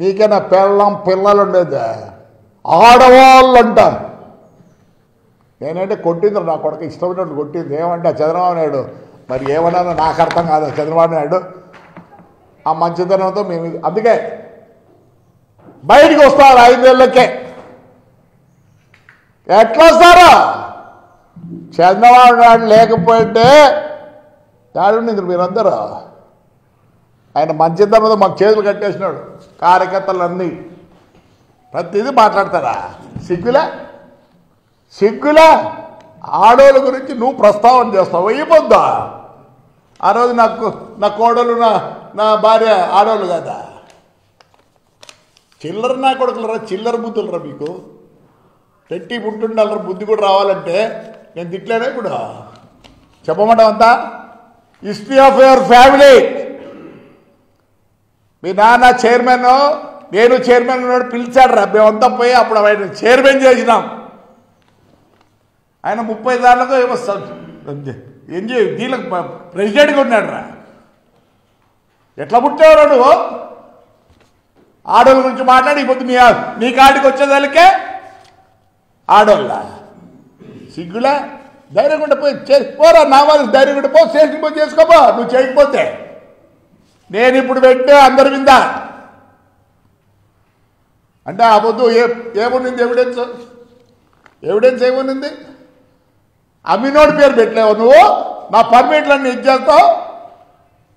నీకైనా పెళ్ళం పిల్లలు ఉండేది ఆడవాళ్ళు అంట. నేనంటే కొట్టింది నా కొడుకు ఇష్టమైనట్టు కొట్టింది. ఏమంటే చంద్రబాబు నాయుడు మరి ఏమన్నానో నాకు అర్థం కాదు. చంద్రబాబు నాయుడు ఆ మంచితనంతో మేము అందుకే బయటికి వస్తారు 5 ఏళ్ళకే. ఎట్లా వస్తారో చంద్రబాబు నాయుడు లేకపోతే దాడుంది మీరందరూ. ఆయన మంచితనంతో మాకు చేతులు కట్టేసినాడు. కార్యకర్తలన్నీ ప్రతిదీ మాట్లాడతారా? సిగ్గులా ఆడోళ్ళ గురించి నువ్వు ప్రస్తావన చేస్తావు. అయిపోద్దా? ఆ రోజు నా కోడలు నా భార్య ఆడోళ్ళు కదా. చిల్లర నా కొడుకులరా, చిల్లర బుద్ధులరా మీకు. పెట్టి పుట్టుండాలరా, బుద్ధి కూడా రావాలంటే నేను తిట్లేనే కూడా చెప్పమంటావంతా. History of your family. మీ నాన్న చైర్మన్, నేను చైర్మన్ పిలిచాడు రా. మేమంతా పోయి అప్పుడు ఆయన చైర్మన్ చేసినాం. ఆయన 30 సార్లకు ఏమో దీనికి ప్రెసిడెంట్గా ఉన్నాడు రా. ఎట్లా పుట్టేవారు నువ్వు? ఆడోళ్ళ గురించి మాట్లాడి ఇప్పుడు నీ కాడికి వచ్చేదానికే ఆడోళ్ళ సిగ్గులా? ధైర్యం ఉంటే పోయి పోరా. నా వాళ్ళు ధైర్యం ఉంటే పో, స్టేషన్ పోయి చేసుకోపో. నువ్వు చేయకపోతే నేను ఇప్పుడు పెట్టే అందరి మీద అంటే ఆ పొద్దు ఏముంది ఎవిడెన్స్ ఏముంది? అమ్మినోడి పేరు పెట్టలేవు నువ్వు. నా పర్మిట్లన్నీ ఇచ్చేస్తావు.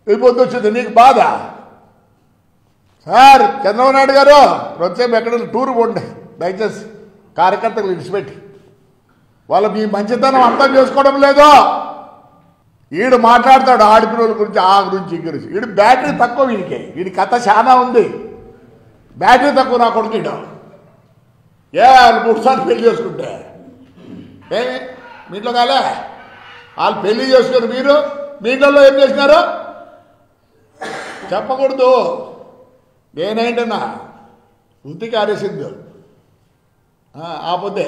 ఈ పొద్దు వచ్చింది నీకు బాధ. సార్ చంద్రబాబు నాయుడు గారు వచ్చేపు ఎక్కడ టూర్ పోండి దయచేసి. కార్యకర్తలు విడిచిపెట్టి వాళ్ళు మీ మంచితనం అర్థం చేసుకోవడం లేదో. వీడు మాట్లాడతాడు ఆడిపిల్లల గురించి, ఆ గురించి, ఈ గురించి. వీడు బ్యాటరీ తక్కువ. వీడి కథ చాలా ఉంది. బ్యాటరీ తక్కువ నా కొడుకు. వాళ్ళు 3 సార్లు పెళ్లి చేసుకుంటే ఏమి మీ ఇంట్లో కాలే? వాళ్ళు పెళ్లి చేసుకుని మీరు మీ ఇంట్లో ఏం చేసినారు చెప్పకూడదు. నేనేంటన్నా వృత్తికి ఆరేసింది. ఆపోతే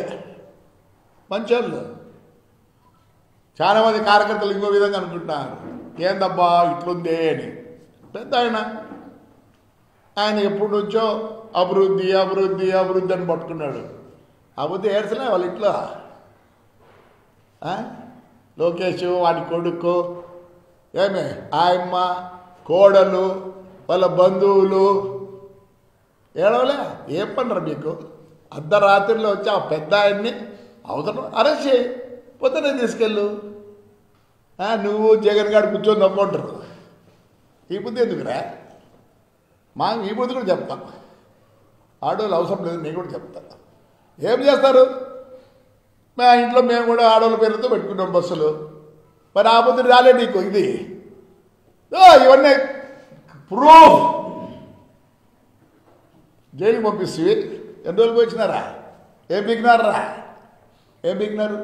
మంచోళ్ళు. చాలామంది కార్యకర్తలు ఇంకో విధంగా అనుకుంటున్నారు. ఏందబ్బా ఇట్లుందే అని. పెద్ద ఆయన ఎప్పటి నుంచో అభివృద్ధి అభివృద్ధి అభివృద్ధి అని పట్టుకున్నాడు. అభివృద్ధి ఏడ్చలే వాళ్ళ ఇంట్లో. లోకేష్, వాడి కొడుకు, ఏమే ఆయమ్మ, కోడలు, వాళ్ళ బంధువులు ఏడవలే. ఏం పనరా మీకు? అర్ధరాత్రిలో వచ్చి ఆ పెద్ద ఆయన్ని అవసరం అరెస్ట్ చేయి, పొద్దునే తీసుకెళ్ళు. నువ్వు జగన్ గారు కూర్చొని నమ్ముకుంటారు. ఈ బుద్ధి ఎందుకురా? ఈ బుద్ధి కూడా చెప్తాం. ఆడవాళ్ళు అవసరం లేదు, నేను కూడా చెప్తాను. ఏం చేస్తారు? మా ఇంట్లో మేము కూడా ఆడవాళ్ళ పేరుతో పెట్టుకున్నాం బస్సులు. మరి ఆ బుద్ధి రాలే నీకు. ఇది ఇవన్నీ ప్రూఫ్. జైలుకి పంపిస్తే ఎన్ని రోజులు వచ్చినారా? ఏం బిగినారు?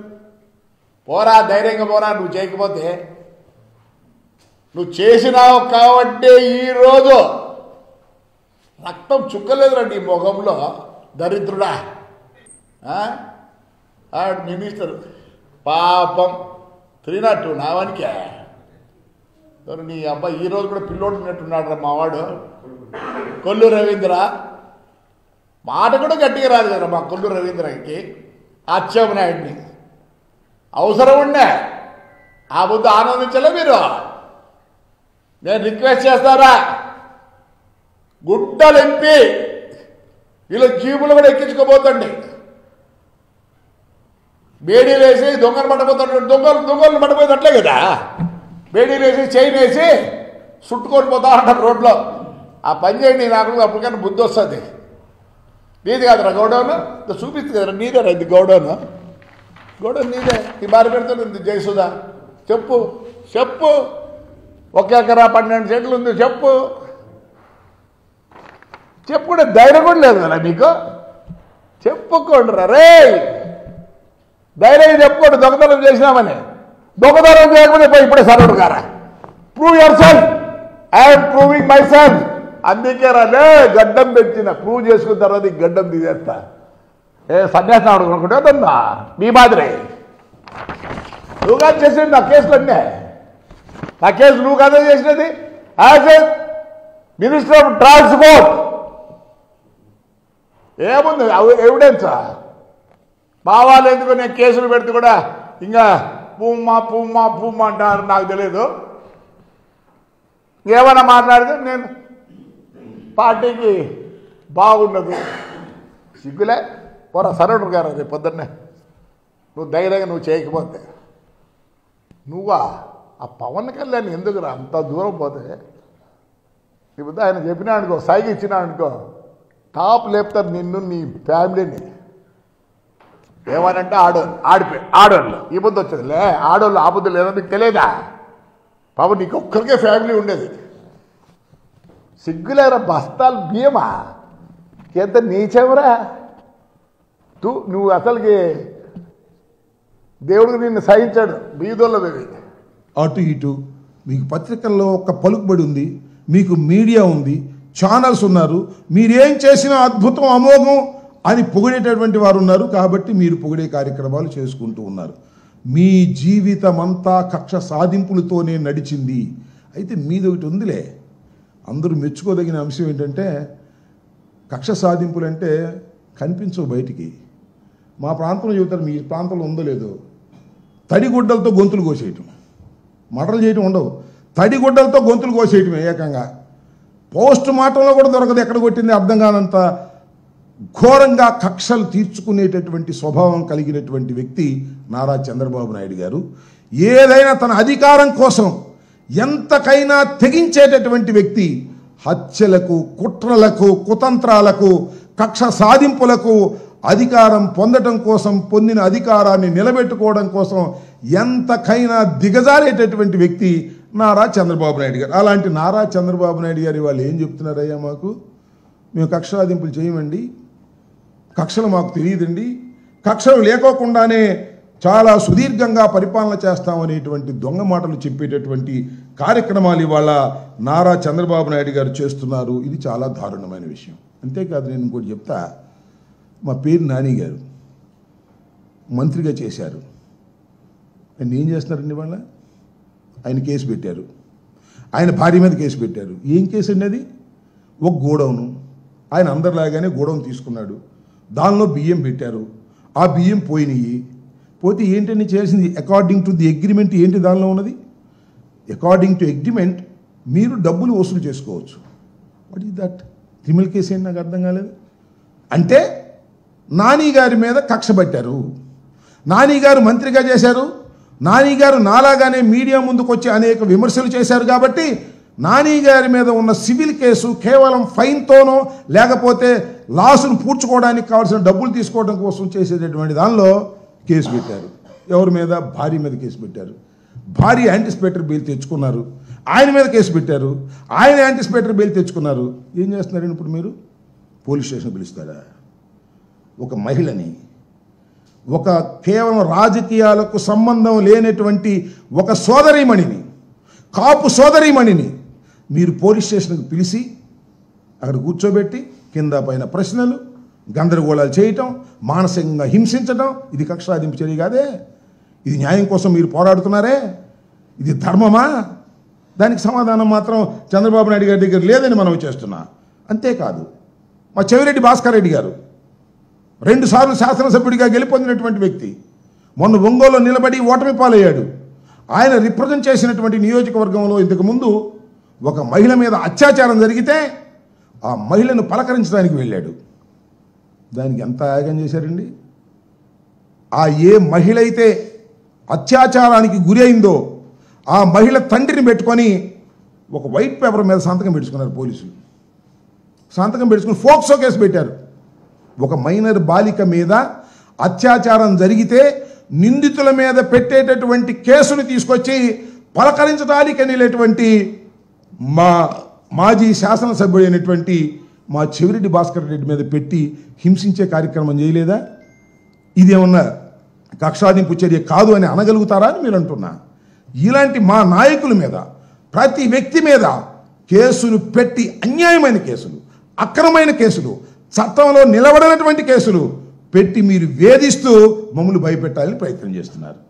పోరా, ధైర్యంగా పోరా. నువ్వు చేయకపోతే నువ్వు చేసినావు కాబట్టి ఈరోజు రక్తం చుక్కలేదురండి ఈ ముఖంలో. దరిద్రుడా. మినిస్టర్ పాపం 302 నావానికే. నీ అబ్బాయి ఈరోజు కూడా పిల్లోడు ఉన్నట్టున్నాడు రా మావాడు. కొల్లు రవీంద్ర మాట కూడా గట్టిగా రాదు కదా మా కొల్లు రవీంద్రకి. అచ్చెన్నాయుడు నాయుడిని అవసరం ఉండే ఆ బుద్ధి ఆనందించలే మీరు. నేను రిక్వెస్ట్ చేస్తారా, గుడ్డలు ఎంపి వీళ్ళ జీబులు కూడా ఎక్కించుకోబోతండి. బేడీలు వేసి దొంగలు పట్టబోతాడు. దొంగలు పట్టబోయేది అట్లే కదా. బేడీలు వేసి చైన్ వేసి చుట్టుకొని పోతా అంటారు రోడ్లో. ఆ పని చేయండి. నాకు అప్పటికైనా బుద్ధి వస్తుంది. నీది కాదురా గౌడౌన్. చూపిస్తుంది కదరా, నీదేరా ఇది గౌడౌన్ నీదే. ఈ భార్య పెడుతుంది జయసుధా. చెప్పు 1 ఎకరా 12 సెంట్లు ఉంది. చెప్పుకుంటే ధైర్యం కూడా లేదు కదా మీకు. చెప్పుకోండి రే, ధైర్యం చెప్పుకోండి. దొంగతనం చేసినామని. దొంగతనం చేయకపోతే పోయి ఇప్పుడే సర్వుడు కారా. Prove your self. I'm proving my self. అందుకే రాలే గడ్డం పెంచిన. ప్రూవ్ చేసుకున్న తర్వాత ఈ గడ్డం తీసేస్తా. సన్యాసం ఆడుకునుకుంటే అదన్నా మీ మాదిరే. నువ్వు కాదు చేసేది నా కేసులన్నీ. నా కేసు నువ్వు కాదా చేసినది. As a minister of transport ఏముంది ఎవిడెన్సా? బావాలు ఎందుకు నేను కేసులు పెడితే కూడా ఇంకా పూమ్మా అంటారు, నాకు తెలియదు. ఏమైనా మాట్లాడితే నేను పార్టీకి బాగుండదు. సిగ్గులే పోరా సరౌండర్ గారు. రేపు పొద్దున్నే నువ్వు ధైర్యంగా నువ్వు చేయకపోతే నువ్వా ఆ పవన్ కళ్యాణ్ ఎందుకురా అంత దూరం పోతే? ఇప్పుడు ఆయన చెప్పినా అనుకో, సైకి ఇచ్చినా అనుకో, టాప్ లేపుతారు నిన్ను నీ ఫ్యామిలీని. ఏమనంటే ఆడోళ్ళు ఈ బుద్ధి వచ్చేదిలే. ఆడోళ్ళు ఆ బుద్ధి లేదో నీకు తెలియదా? పాపం నీకు ఒక్కరికే ఫ్యామిలీ ఉండేది. సిగ్గులేరా బస్తాలు బియ్యమా? ఎంత నీచెవరా నువ్వు? అసలుకి దేవుడికి నిన్ను సహించాడు. బీదోళ్ళది అటు ఇటు మీకు పత్రికల్లో ఒక పలుకుబడి ఉంది, మీకు మీడియా ఉంది, ఛానల్స్ ఉన్నారు. మీరేం చేసినా అద్భుతం అమోఘం అని పొగిడేటటువంటి వారు ఉన్నారు. కాబట్టి మీరు పొగిడే కార్యక్రమాలు చేసుకుంటూ ఉన్నారు. మీ జీవితం అంతా కక్ష సాధింపులతోనే నడిచింది. అయితే మీది ఒకటి ఉందిలే, అందరూ మెచ్చుకోదగిన అంశం ఏంటంటే కక్ష సాధింపులు అంటే కనిపించవు బయటికి. మా ప్రాంతంలో చెబుతారు, మీ ప్రాంతంలో ఉందో లేదో, తడిగుడ్డలతో గొంతులు కోసేయటం. మటలు చేయటం ఉండవు, తడిగుడ్డలతో గొంతులు కోసేయటం ఏకంగా. పోస్ట్ మార్టంలో కూడా దొరకదు ఎక్కడ కొట్టింది అర్థం కానంత ఘోరంగా కక్షలు తీర్చుకునేటటువంటి స్వభావం కలిగినటువంటి వ్యక్తి నారా చంద్రబాబు నాయుడు గారు. ఏదైనా తన అధికారం కోసం ఎంతకైనా తెగించేటటువంటి వ్యక్తి. హత్యలకు, కుట్రలకు, కుతంత్రాలకు, కక్ష సాధింపులకు, అధికారం పొందడం కోసం, పొందిన అధికారాన్ని నిలబెట్టుకోవడం కోసం ఎంతకైనా దిగజారేటటువంటి వ్యక్తి నారా చంద్రబాబు నాయుడు గారు. అలాంటి నారా చంద్రబాబు నాయుడు గారు వాళ్ళు ఏం చెప్తున్నారయ్యా, మాకు మేము కక్ష సాధింపులు చేయమండి, కక్షలు మాకు తెలియదండి, కక్షలు లేకోకుండానే చాలా సుదీర్ఘంగా పరిపాలన చేస్తామనేటువంటి దొంగ మాటలు చెప్పేటటువంటి కార్యక్రమాలు ఇవాళ నారా చంద్రబాబు నాయుడు గారు చేస్తున్నారు. ఇది చాలా దారుణమైన విషయం. అంతేకాదు, నేను ఇంకోటి చెప్తా. మా పేరు నాని గారు మంత్రిగా చేశారు. ఆయన ఏం చేస్తున్నారండి? వాళ్ళ ఆయన కేసు పెట్టారు, ఆయన భార్య మీద కేసు పెట్టారు. ఏం కేసు అండి అది? ఒక గోడౌను, ఆయన అందరిలాగానే గోడౌన్ తీసుకున్నాడు, దానిలో బియ్యం పెట్టారు, ఆ బియ్యం పోయినాయి. పోతే ఏంటని చేసింది? అకార్డింగ్ టు ది అగ్రిమెంట్ ఏంటి దానిలో ఉన్నది? అకార్డింగ్ టు అగ్రిమెంట్ మీరు డబ్బులు వసూలు చేసుకోవచ్చు. What is that? Criminal case ఏంటి? నాకు అర్థం కాలేదు. అంటే నాని గారి మీద కక్ష పట్టారు. నాని గారు మంత్రిగా చేశారు, నాని గారు నాలాగానే మీడియా ముందుకు వచ్చి అనేక విమర్శలు చేశారు. కాబట్టి నాని గారి మీద ఉన్న సివిల్ కేసు కేవలం ఫైన్తోనో లేకపోతే లాసును పూడ్చుకోవడానికి కావాల్సిన డబ్బులు తీసుకోవడం కోసం చేసేటటువంటి దానిలో కేసు పెట్టారు. ఎవరి మీద? భార్య మీద కేసు పెట్టారు. భార్య యాంటిసిపేటరీ బెయిల్ తెచ్చుకున్నారు, ఆయన మీద కేసు పెట్టారు, ఆయన యాంటిసిపేటరీ బెయిల్ తెచ్చుకున్నారు. ఏం చేస్తున్నారండి ఇప్పుడు మీరు? పోలీస్ స్టేషన్ పిలుస్తారా? ఒక మహిళని, ఒక కేవలం రాజకీయాలకు సంబంధం లేనటువంటి ఒక సోదరీమణిని, కాపు సోదరీమణిని మీరు పోలీస్ స్టేషన్కి పిలిచి అక్కడ కూర్చోబెట్టి కింద పైన ప్రశ్నలు, గందరగోళాలు చేయటం, మానసికంగా హింసించడం, ఇది కక్ష సాధింపు చర్య కాదే? ఇది న్యాయం కోసం మీరు పోరాడుతున్నారే, ఇది ధర్మమా? దానికి సమాధానం మాత్రం చంద్రబాబు నాయుడు గారి దగ్గర లేదని మనం చేస్తున్నా. అంతేకాదు, మా చెవిరెడ్డి భాస్కర్ రెడ్డి గారు 2 సార్లు శాసనసభ్యుడిగా గెలుపొందినటువంటి వ్యక్తి, మొన్న ఒంగోలులో నిలబడి ఓటమి పాలయ్యాడు. ఆయన రిప్రజెంట్ చేసినటువంటి నియోజకవర్గంలో ఇంతకుముందు ఒక మహిళ మీద అత్యాచారం జరిగితే ఆ మహిళను పలకరించడానికి వెళ్ళాడు. దానికి ఎంత యాగం చేశారండి? ఆ ఏ మహిళ అయితే అత్యాచారానికి గురి అయిందో ఆ మహిళ తండ్రిని పెట్టుకొని ఒక వైట్ పేపర్ మీద సంతకం పెట్టుకున్నారు పోలీసులు. సంతకం పెట్టుకుని ఫోక్సో కేసు పెట్టారు. ఒక మైనర్ బాలిక మీద అత్యాచారం జరిగితే నిందితుల మీద పెట్టేటటువంటి కేసును తీసుకొచ్చి పలకరించడానికి వెళ్ళేటువంటి మా మాజీ శాసనసభ్యుడైనటువంటి మా చెవిరెడ్డి భాస్కర్ రెడ్డి మీద పెట్టి హింసించే కార్యక్రమం చేయలేదా? ఇదేమన్నా కక్షాదింపు చర్య కాదు అని అనగలుగుతారా అని మీరు అంటున్నా. ఇలాంటి మా నాయకుల మీద, ప్రతి వ్యక్తి మీద కేసులు పెట్టి అన్యాయమైన కేసులు, అక్రమమైన కేసులు, చట్టంలో నిలబడినటువంటి కేసులు పెట్టి మీరు వేధిస్తూ మమ్మల్ని భయపెట్టాలని ప్రయత్నం చేస్తున్నారు.